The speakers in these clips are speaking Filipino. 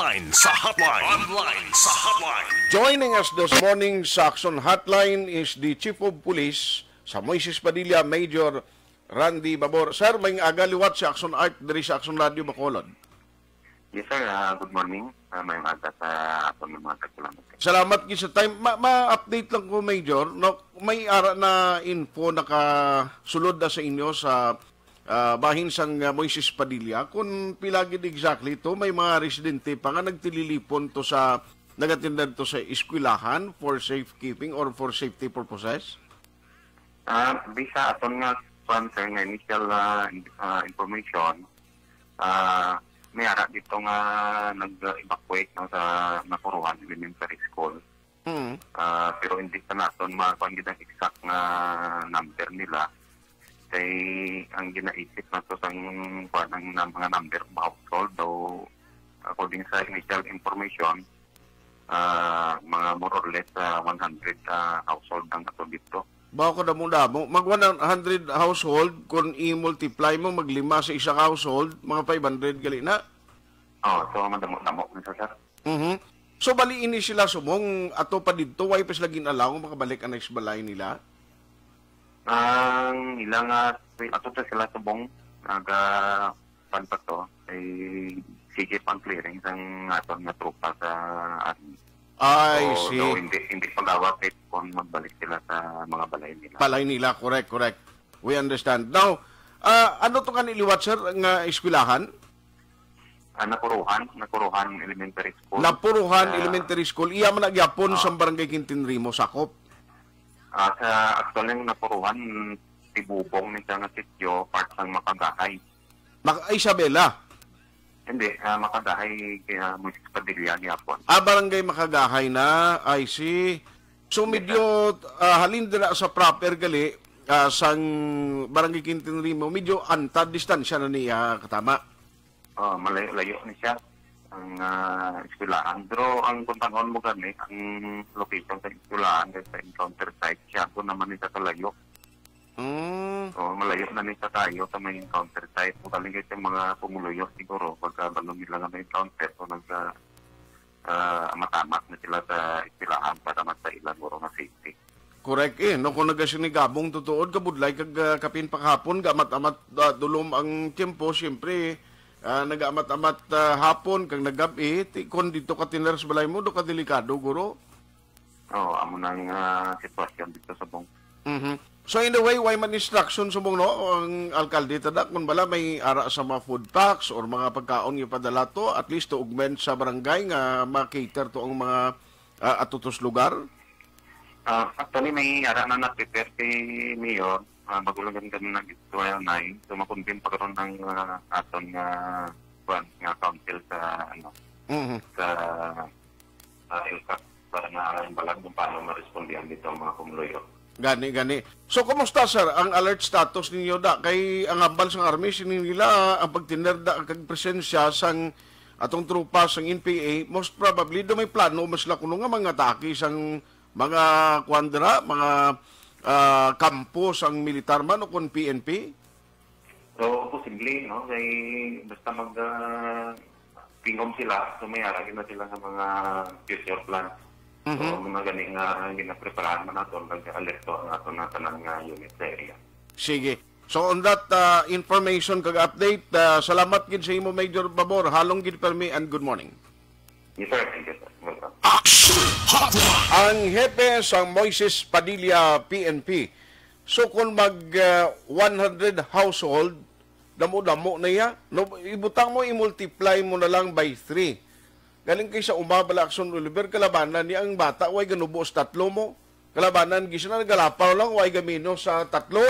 Online sa hotline. Joining us this morning sa Action Hotline is the Chief of Police sa Moises Padilla, Major Randy Babor. Sir, may agaliwat sa Action Art dari sa Action Radio Bacolod. Yes, sir. Good morning. May aga sa aton mga salamat. Salamat gid sa time. Ma-update lang ko, Major. No, may ara na info nakasulod na sa inyo sa bahin sang Moises Padilla. Kung pila gid exactly to, may mga residente pa nga nagtililipon to sa nagatindan to sa eskwelahan for safekeeping or for safety purposes? Bisa aton nga sponsor nga initial information, may ara dito nga nag-evacuate no, sa Nakuruhan Elementary School. Pero hindi pa naton makuha ang exact nga number nila. Kay ang ginaisip na to sang mga number of household, though according sa initial information, mga more or less 100 household ang ato dito. Bako na muna mo, mag 100 household, kung i-multiply mo, maglima sa isang household, mga 500 gali na? So madamo-damo nito, sir. So baliin ni sila sumong, ato pa dito, why pas laging alaw, makabalik ang next balay nila? Ang ilang ato to sila subong pan pa to ay sige pang clearing sang aton nga trupa sa army. I see. So hindi pagawa kahit kung magbalik sila sa mga balay nila. Balay nila, correct. We understand. Now, ano to kaniliwat, sir, nga eskwelahan? Nakuruhan Elementary School. Nakuruhan Elementary School. Iya man nagyapon sa Barangay Kintinrimo, sakop? Sa actually yung Nakuruhan, tibubong ni nga sityo, part ng Makagahay. Isabela? Hindi, Makagahay, kaya Moises Padilla, Japon. Barangay Makagahay na, I see. So medyo halindra sa proper gali, sang Barangay Kintinrimo, medyo antad distansya na niya, katama? Malayo ni siya ang eskwelahan. Pero ang kuntangon mo gani, ang location sa eskwelahan sa encounter site siya, kung naman nito kalayo. So malayo na nito tayo sa may encounter site. Kung kaligay yung mga pumuluyo siguro, pagka balong nila nga may encounter, so matamat na sila sa eskwelahan para matailan mo na safety. Correct no, kung nagasinigabong tutuod, kabudlay, kag kapin paghapon, gamat-amat dulom ang tiempo, siyempre, nag-amat-amat hapon kang nagabi, kung dito ka tiners balay mo, do ka delikado, guro? Amo nang sitwasyon dito sa bong. So in the way, why man instruction sa bong, no? Ang alkalde tada, kung bala may ara sa mga food packs or mga pagkaon yung padala to, at least to augment sa barangay nga makater to ang mga atutos lugar? Actually, may ara na na-prepare kay Mayor. Magulagan kami nag-istorya na so makuntin pa karon ng aton nga council sa sa ELCAC para na balag kung paano marespondihan dito ang mga pumuluyo. Gani. So kumusta, sir, ang alert status ninyo da kay ang ambal sang army nila ang pagtinerda kag presensya sang atong trupa sang NPA, most probably do may plano mas la kuno nga mga atake sang mga kwandra, mga kampo sang militar man o kung PNP? So, posible, no? Kaya basta pingom sila, so may aragin na sila ng mga future plans. So, mga ganing ginapreparahan man natin, nag-alerto ang ato na tanang unit sa area. Sige. So, on that information kag-update, salamat gid sa imo, Major Babor. Halong gid permi and good morning. Yes, sir. Thank you, sir. Welcome. Ang hepe sa Moises Padilla PNP. So kung mag 100 household, damo-damo na ya, no, ibutang mo, i-multiply mo na lang by 3. Galing kay sa umabala Action Oliver, kalabanan ni ang bata, way ganubo sa tatlo mo. Kalabanan, gisa na nagalapaw lang, way gamino sa tatlo.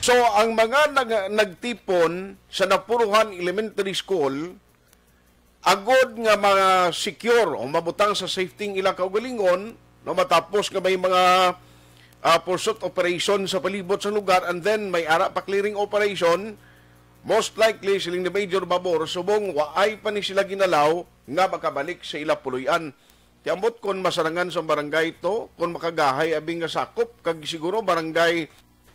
So ang mga nagtipon sa Nakuruhan Elementary School, agod nga mga secure o mabutang sa safety ilang kaugalingon, no, matapos nga may mga pursuit operation sa palibot sa lugar, and then may ara pa clearing operation, most likely siling ni Major Babor subong waay pa ni sila ginalaw nga makabalik sa ila puluyan. Tiambot kon masarangan sa barangay to, kon Makagahay abing nga sakop, kag siguro barangay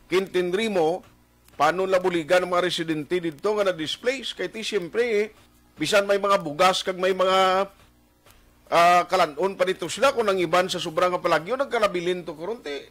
Kintinrimo, paano labuligan ng mga residente dito nga na-displace, kay ti siyempre bisan may mga bugas kag may mga kalanon pa dito sila kung nangiban sa sobrang nga palagyo nagkalabilin to karon ti